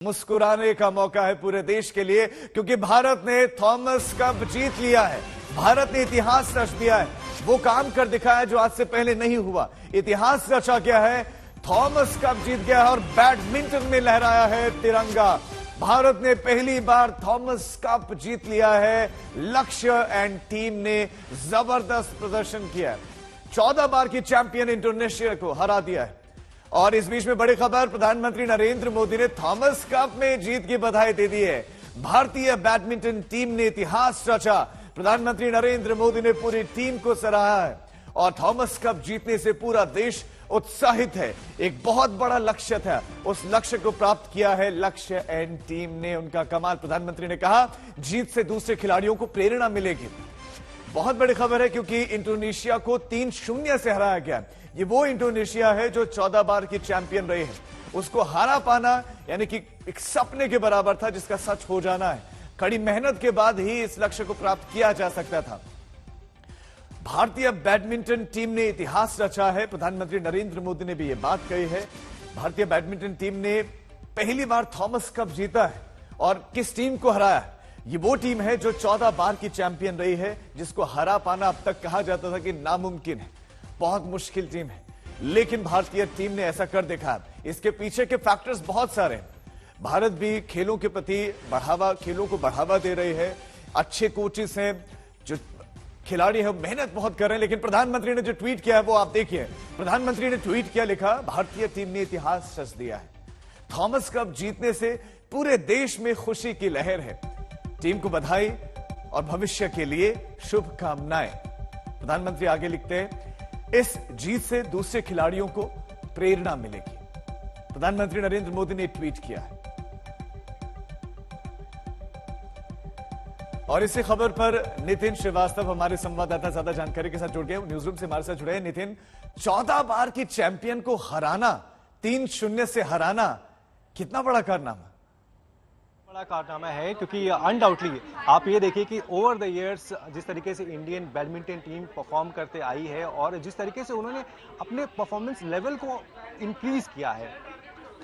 मुस्कुराने का मौका है पूरे देश के लिए, क्योंकि भारत ने थॉमस कप जीत लिया है। भारत ने इतिहास रच दिया है, वो काम कर दिखाया जो आज से पहले नहीं हुआ। इतिहास रचा गया है, थॉमस कप जीत गया है और बैडमिंटन में लहराया है तिरंगा। भारत ने पहली बार थॉमस कप जीत लिया है। लक्ष्य एंड टीम ने जबरदस्त प्रदर्शन किया है, 14 बार की चैंपियन इंडोनेशिया को हरा दिया है। और इस बीच में बड़ी खबर, प्रधानमंत्री नरेंद्र मोदी ने थॉमस कप में जीत की बधाई दे दी है। भारतीय बैडमिंटन टीम ने इतिहास रचा। प्रधानमंत्री नरेंद्र मोदी ने पूरी टीम को सराहा है और थॉमस कप जीतने से पूरा देश उत्साहित है। एक बहुत बड़ा लक्ष्य था, उस लक्ष्य को प्राप्त किया है लक्ष्य एंड टीम ने। उनका कमाल। प्रधानमंत्री ने कहा, जीत से दूसरे खिलाड़ियों को प्रेरणा मिलेगी। बहुत बड़ी खबर है, क्योंकि इंडोनेशिया को 3-0 से हराया गया। ये वो इंडोनेशिया है जो 14 बार की चैंपियन रही है। उसको हरा पाना यानी कि एक सपने के बराबर था, जिसका सच हो जाना है। कड़ी मेहनत के बाद ही इस लक्ष्य को प्राप्त किया जा सकता था। भारतीय बैडमिंटन टीम ने इतिहास रचा है। प्रधानमंत्री नरेंद्र मोदी ने भी यह बात कही है। भारतीय बैडमिंटन टीम ने पहली बार थॉमस कप जीता है और किस टीम को हराया है? ये वो टीम है जो 14 बार की चैंपियन रही है, जिसको हरा पाना अब तक कहा जाता था कि नामुमकिन है, बहुत मुश्किल टीम है। लेकिन भारतीय टीम ने ऐसा कर दिखाया। इसके पीछे के फैक्टर्स बहुत सारे हैं। भारत भी खेलों के प्रति खेलों को बढ़ावा दे रही है। अच्छे कोचेस हैं, जो खिलाड़ी हैं मेहनत बहुत कर रहे हैं। लेकिन प्रधानमंत्री ने जो ट्वीट किया है वो आप देखिए। प्रधानमंत्री ने ट्वीट किया, लिखा, भारतीय टीम ने इतिहास रच दिया है। थॉमस कप जीतने से पूरे देश में खुशी की लहर है। टीम को बधाई और भविष्य के लिए शुभकामनाएं। प्रधानमंत्री आगे लिखते हैं, इस जीत से दूसरे खिलाड़ियों को प्रेरणा मिलेगी। प्रधानमंत्री नरेंद्र मोदी ने ट्वीट किया है। और इसी खबर पर नितिन श्रीवास्तव हमारे संवाददाता ज्यादा जानकारी के साथ जुड़ गए, न्यूज़रूम से हमारे साथ जुड़े हैं। नितिन, 14 बार की चैंपियन को हराना, 3-0 से हराना, कितना बड़ा कारनामा? बड़ा कारनामा है, क्योंकि अनडाउटली आप ये देखिए कि ओवर द इयर्स जिस तरीके से इंडियन बैडमिंटन टीम परफॉर्म करते आई है और जिस तरीके से उन्होंने अपने परफॉर्मेंस लेवल को इंक्रीज किया है।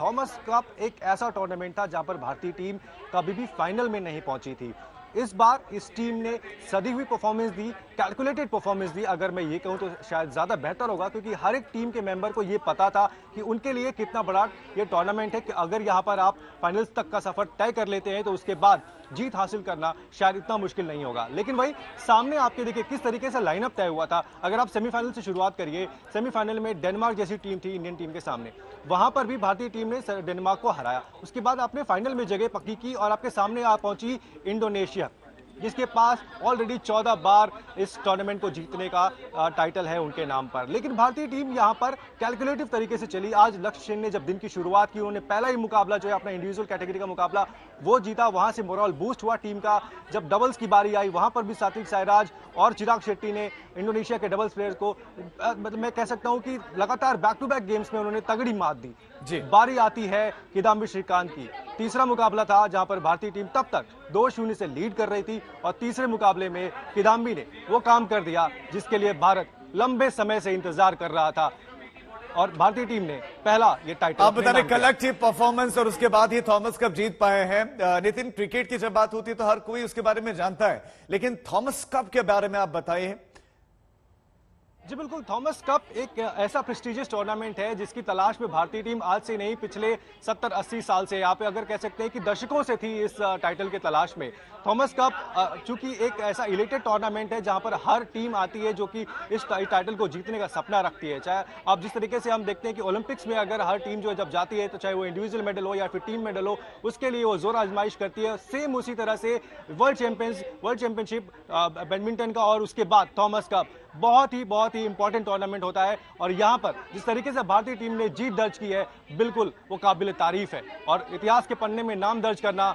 थॉमस कप एक ऐसा टूर्नामेंट था जहां पर भारतीय टीम कभी भी फाइनल में नहीं पहुंची थी। इस बार इस टीम ने सदी हुई परफॉर्मेंस दी, कैलकुलेटेड परफॉर्मेंस दी। अगर मैं ये कहूं तो शायद ज़्यादा बेहतर होगा, क्योंकि हर एक टीम के मेंबर को ये पता था कि उनके लिए कितना बड़ा ये टूर्नामेंट है, कि अगर यहां पर आप फाइनल्स तक का सफर तय कर लेते हैं तो उसके बाद जीत हासिल करना शायद इतना मुश्किल नहीं होगा। लेकिन वही सामने आपके देखिए किस तरीके से लाइनअप तय हुआ था। अगर आप सेमीफाइनल से शुरुआत करिए, सेमीफाइनल में डेनमार्क जैसी टीम थी इंडियन टीम के सामने, वहां पर भी भारतीय टीम ने डेनमार्क को हराया। उसके बाद आपने फाइनल में जगह पक्की की और आपके सामने आ पहुंची इंडोनेशिया, जिसके पास ऑलरेडी 14 बार इस टूर्नामेंट को जीतने का टाइटल है उनके नाम पर। लेकिन भारतीय टीम यहां पर कैलकुलेटिव तरीके से चली। आज लक्ष्य सेन ने जब दिन की शुरुआत की, उन्होंने पहला ही मुकाबला जो है अपना इंडिविजुअल कैटेगरी का मुकाबला वो जीता। वहां से मोरल बूस्ट हुआ टीम का। जब डबल्स की बारी आई, वहां पर भी सात्विक साईराज और चिराग शेट्टी ने इंडोनेशिया के डबल्स प्लेयर्स को मतलब मैं कह सकता हूं कि लगातार बैक टू बैक गेम्स में उन्होंने तगड़ी मात दी। बारी आती है किदाम्बी श्रीकांत की। तीसरा मुकाबला था जहां पर भारतीय टीम तब तक 2-0 से लीड कर रही थी और तीसरे मुकाबले में किदाम्बी ने वो काम कर दिया जिसके लिए भारत लंबे समय से इंतजार कर रहा था और भारतीय टीम ने पहला ये टाइटल। आप बता रहे कलेक्टिव परफॉर्मेंस और उसके बाद ही थॉमस कप जीत पाए हैं। नितिन, क्रिकेट की जब बात होती है तो हर कोई उसके बारे में जानता है, लेकिन थॉमस कप के बारे में आप बताइए। जी बिल्कुल, थॉमस कप एक ऐसा प्रेस्टिजियस टूर्नामेंट है जिसकी तलाश में भारतीय टीम आज से नहीं पिछले 70-80 साल से, यहाँ पे अगर कह सकते हैं कि दशकों से थी इस टाइटल के तलाश में। थॉमस कप चूंकि एक ऐसा इलेक्टेड टूर्नामेंट है जहां पर हर टीम आती है जो कि इस टाइटल को जीतने का सपना रखती है। चाहे आप जिस तरीके से हम देखते हैं कि ओलंपिक्स में अगर हर टीम जो जब जाती है तो चाहे वो इंडिविजुअल मेडल हो या फिर टीम मेडल हो, उसके लिए वो जोर आजमाइश करती है। सेम उसी तरह से वर्ल्ड चैंपियनशिप बैडमिंटन का और उसके बाद थॉमस कप बहुत ही इंपॉर्टेंट टूर्नामेंट होता है। और यहां पर जिस तरीके से भारतीय टीम ने जीत दर्ज की है, बिल्कुल वो काबिल तारीफ है। और इतिहास के पन्ने में नाम दर्ज करना,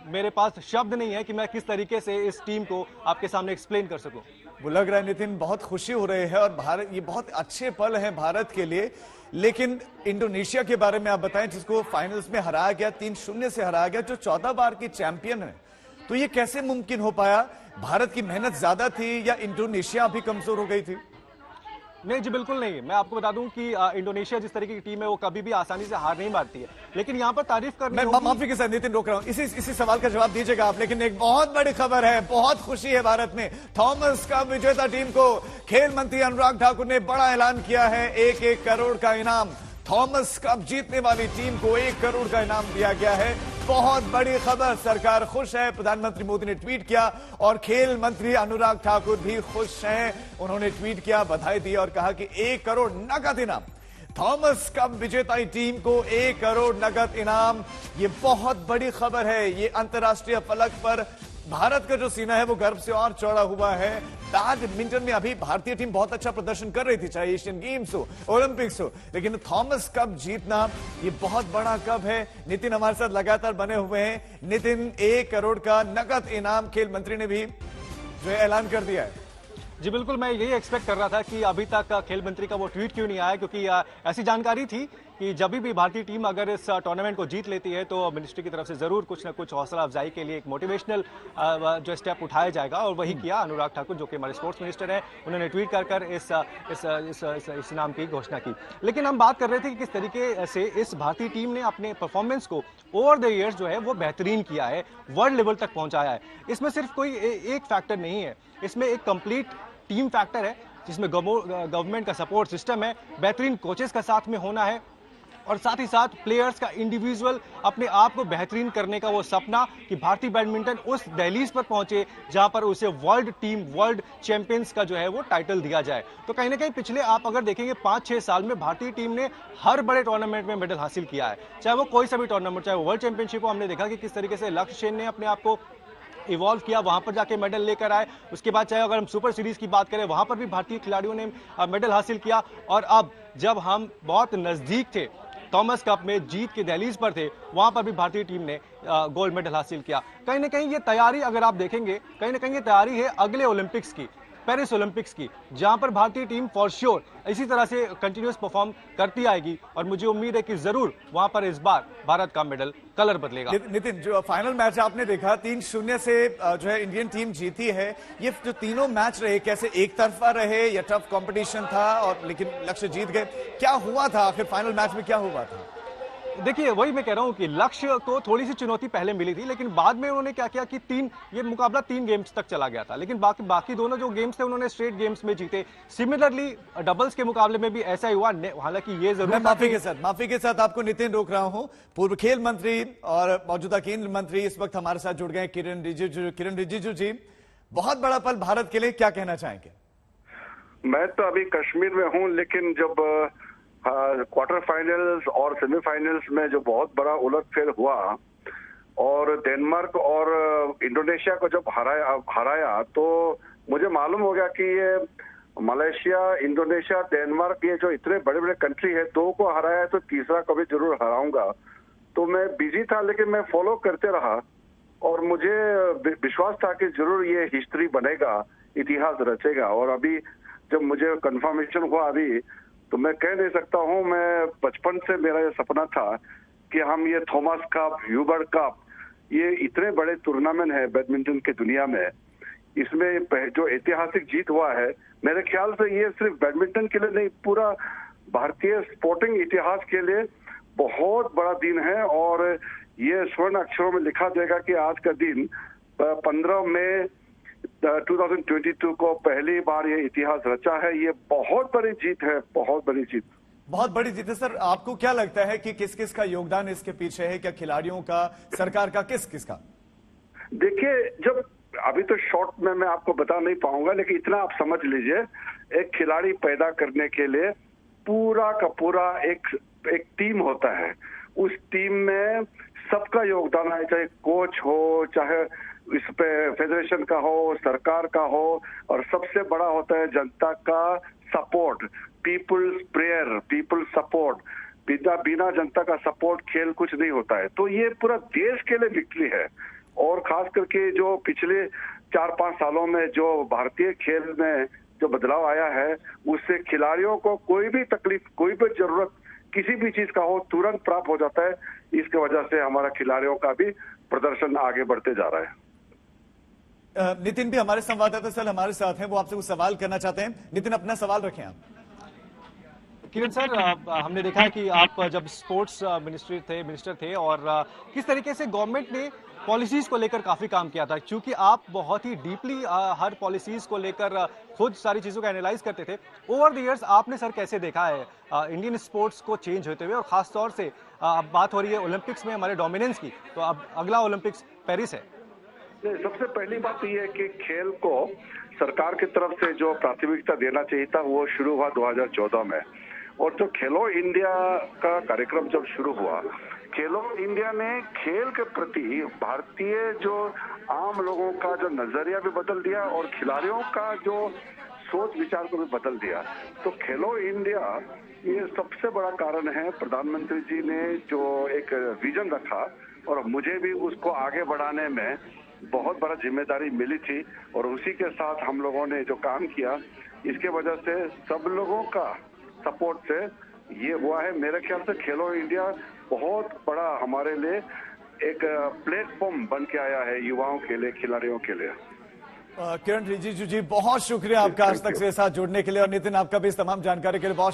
मेरे पास शब्द नहीं है कि मैं किस तरीके से इस टीम को आपके सामने एक्सप्लेन कर सकूं। वो लग रहा है नितिन, बहुत खुशी हो रही है और भारत, ये बहुत अच्छे पल हैं भारत के लिए। लेकिन इंडोनेशिया के बारे में आप बताएं, जिसको फाइनल्स में हराया गया, 3-0 से हराया गया, जो 14 बार की चैंपियन है। तो ये कैसे मुमकिन हो पाया? भारत की मेहनत ज्यादा थी या इंडोनेशिया भी कमजोर हो गई थी? नहीं जी, बिल्कुल नहीं। मैं आपको बता दूं कि इंडोनेशिया जिस तरीके की टीम है वो कभी भी आसानी से हार नहीं मारती है, लेकिन यहाँ पर तारीफ करनी मैं होगी। माफी के साथ नितिन रोक रहा हूं, इसी सवाल का जवाब दीजिएगा आप। लेकिन एक बहुत बड़ी खबर है, बहुत खुशी है भारत में। थॉमस कप विजेता टीम को खेल मंत्री अनुराग ठाकुर ने बड़ा ऐलान किया है, 1-1 करोड़ का इनाम। थॉमस कप जीतने वाली टीम को 1 करोड़ का इनाम दिया गया है। बहुत बड़ी खबर, सरकार खुश है। प्रधानमंत्री मोदी ने ट्वीट किया और खेल मंत्री अनुराग ठाकुर भी खुश हैं। उन्होंने ट्वीट किया, बधाई दी और कहा कि 1 करोड़ नगद इनाम। थॉमस कप विजेता टीम को 1 करोड़ नगद इनाम। ये बहुत बड़ी खबर है। ये अंतर्राष्ट्रीय फलक पर भारत का जो सीना है वो गर्व से और चौड़ा हुआ है। बैडमिंटन में अभी भारतीय टीम बहुत अच्छा प्रदर्शन कर रही थी, चाहे एशियन गेम्स हो, ओलंपिक्स हो, लेकिन थॉमस कप जीतना ये बहुत बड़ा कप है। नितिन हमारे साथ लगातार बने हुए हैं। नितिन, 1 करोड़ का नगद इनाम खेल मंत्री ने भी जो है ऐलान कर दिया है। जी बिल्कुल, मैं यही एक्सपेक्ट कर रहा था कि अभी तक खेल मंत्री का वो ट्वीट क्यों नहीं आया, क्योंकि ऐसी जानकारी थी कि जब भी भारतीय टीम अगर इस टूर्नामेंट को जीत लेती है तो मिनिस्ट्री की तरफ से जरूर कुछ न कुछ हौसला अफजाई के लिए एक मोटिवेशनल जो स्टेप उठाया जाएगा, और वही किया अनुराग ठाकुर, जो कि हमारे स्पोर्ट्स मिनिस्टर हैं। उन्होंने ट्वीट कर इस इनाम की घोषणा की। लेकिन हम बात कर रहे थे कि किस तरीके से इस भारतीय टीम ने अपने परफॉर्मेंस को ओवर द ईयर्स जो है वो बेहतरीन किया है, वर्ल्ड लेवल तक पहुंचाया है। इसमें सिर्फ कोई एक फैक्टर नहीं है, इसमें एक कंप्लीट टीम फैक्टर है, जिसमें गवर्नमेंट का सपोर्ट सिस्टम है, बेहतरीन कोचेस का साथ में होना है, और साथ ही साथ प्लेयर्स का इंडिविजुअल अपने आप को बेहतरीन करने का वो सपना कि भारतीय बैडमिंटन उस दहलीज पर पहुंचे जहां पर उसे वर्ल्ड चैंपियंस का जो है वो टाइटल दिया जाए। तो कहीं ना कहीं पिछले आप अगर देखेंगे 5-6 साल में भारतीय टीम ने हर बड़े टूर्नामेंट में मेडल हासिल किया है, चाहे वो कोई सा भी टूर्नामेंट, चाहे वो वर्ल्ड चैंपियनशिप हो। हमने देखा कि किस तरीके से लक्ष्य सेन ने अपने आप को इवॉल्व किया, वहां पर जाके मेडल लेकर आए। उसके बाद चाहे अगर हम सुपर सीरीज की बात करें, वहां पर भी भारतीय खिलाड़ियों ने मेडल हासिल किया। और अब जब हम बहुत नजदीक थे, थॉमस कप में जीत के दहलीज पर थे, वहां पर भी भारतीय टीम ने गोल्ड मेडल हासिल किया। कहीं ना कहीं ये तैयारी, अगर आप देखेंगे, कहीं ना कहीं ये तैयारी है अगले ओलंपिक्स की, पेरिस ओलंपिक्स की, जहां पर भारतीय टीम फॉर श्योर इसी तरह से कंटिन्यूअस परफॉर्म करती आएगी, और मुझे उम्मीद है कि जरूर वहां पर इस बार भारत का मेडल कलर बदलेगा। नितिन, जो फाइनल मैच आपने देखा 3-0 से जो है इंडियन टीम जीती है, ये जो तीनों मैच रहे कैसे, एक तरफा रहे या टफ कंपटीशन था, और लेकिन लक्ष्य जीत गए? क्या हुआ था आखिर फाइनल मैच में, क्या हुआ था? देखिए, वही मैं कह रहा हूं कि लक्ष्य को थोड़ी सी चुनौती पहले मिली थी, लेकिन बाद में उन्होंने क्या किया कि ये मुकाबला 3 गेम्स तक चला गया था, लेकिन बाकी दोनों जो गेम्स थे उन्होंने स्ट्रेट गेम्स में जीते। सिमिलरली डबल्स के मुकाबले में भी ऐसा ही हुआ। हालांकि ये जरूर, मैं माफी के साथ आपको नितिन रोक रहा हूं। पूर्व खेल मंत्री और मौजूदा केंद्रीय मंत्री इस वक्त हमारे साथ जुड़ गए, किरण रिजिजू जी। बहुत बड़ा पल भारत के लिए, क्या कहना चाहेंगे? मैं तो अभी कश्मीर में हूं, लेकिन जब क्वार्टर फाइनल्स और सेमीफाइनल्स में जो बहुत बड़ा उलटफेर हुआ और डेनमार्क और इंडोनेशिया को जब हराया तो मुझे मालूम हो गया कि ये मलेशिया, इंडोनेशिया, डेनमार्क, ये जो इतने बड़े बड़े कंट्री है, 2 को हराया है तो तीसरा कभी जरूर हराऊंगा। तो मैं बिजी था, लेकिन मैं फॉलो करते रहा और मुझे विश्वास था कि जरूर ये हिस्ट्री बनेगा, इतिहास रचेगा। और अभी जब मुझे कंफर्मेशन हुआ अभी, तो मैं कह नहीं सकता हूं, मैं बचपन से मेरा ये सपना था कि हम ये थॉमस कप, ह्यूबर्ट कप, ये इतने बड़े टूर्नामेंट है बैडमिंटन की दुनिया में, इसमें जो ऐतिहासिक जीत हुआ है, मेरे ख्याल से ये सिर्फ बैडमिंटन के लिए नहीं, पूरा भारतीय स्पोर्टिंग इतिहास के लिए बहुत बड़ा दिन है। और ये स्वर्ण अक्षरों में लिखा जाएगा कि आज का दिन 15 मई 2022 को पहली बार ये इतिहास रचा है। ये बहुत बड़ी जीत है, बहुत बड़ी जीत, बहुत बड़ी जीत है। सर, आपको क्या लगता है कि किस किस का योगदान इसके पीछे है? क्या खिलाड़ियों का, सरकार का, किस किस का? देखिए, जब अभी तो शॉर्ट में मैं आपको बता नहीं पाऊंगा, लेकिन इतना आप समझ लीजिए, एक खिलाड़ी पैदा करने के लिए पूरा का पूरा एक टीम होता है। उस टीम में सबका योगदान है, चाहे कोच हो, चाहे इस पे फेडरेशन का हो, सरकार का हो, और सबसे बड़ा होता है जनता का support, people's prayer, people's support. बिना जनता का सपोर्ट खेल कुछ नहीं होता है। तो ये पूरा देश के लिए विक्ट्री है। और खास करके जो पिछले 4-5 सालों में जो भारतीय खेल में जो बदलाव आया है, उससे खिलाड़ियों को कोई भी तकलीफ, कोई भी जरूरत किसी भी चीज का हो, तुरंत प्राप्त हो जाता है। इसके वजह से हमारा खिलाड़ियों का भी प्रदर्शन आगे बढ़ते जा रहा है। नितिन भी हमारे संवाददाता सर हमारे साथ हैं, वो आपसे कुछ सवाल करना चाहते हैं। नितिन, अपना सवाल रखें आप। किरण सर, हमने देखा है कि आप जब स्पोर्ट्स मिनिस्टर थे और किस तरीके से गवर्नमेंट ने पॉलिसीज को लेकर काफी काम किया था, क्योंकि आप बहुत ही डीपली हर पॉलिसीज को लेकर खुद सारी चीजों को एनालाइज करते थे। ओवर द इयर्स आपने सर कैसे देखा है इंडियन स्पोर्ट्स को चेंज होते हुए, और खास तौर से अब बात हो रही है ओलंपिक्स में हमारे डोमिनेंस की, तो अब अगला ओलंपिक्स पेरिस है। सबसे पहली बात यह है कि खेल को सरकार की तरफ से जो प्राथमिकता देना चाहिए था वो शुरू हुआ 2014 में, और जो खेलो इंडिया का कार्यक्रम जब शुरू हुआ, खेलो इंडिया ने खेल के प्रति भारतीय जो आम लोगों का जो नजरिया भी बदल दिया और खिलाड़ियों का जो सोच विचार को भी बदल दिया। तो खेलो इंडिया ये सबसे बड़ा कारण है। प्रधानमंत्री जी ने जो एक विजन रखा और मुझे भी उसको आगे बढ़ाने में बहुत बड़ा जिम्मेदारी मिली थी, और उसी के साथ हम लोगों ने जो काम किया, इसके वजह से सब लोगों का सपोर्ट से ये हुआ है। मेरे ख्याल से खेलो इंडिया बहुत बड़ा हमारे लिए एक प्लेटफॉर्म बन के आया है युवाओं के लिए, खिलाड़ियों के लिए। किरण रिजिजू जी, बहुत शुक्रिया आपका आज तक से साथ जुड़ने के लिए, और नितिन आपका भी इस तमाम जानकारी के लिए बहुत शुक्रिया।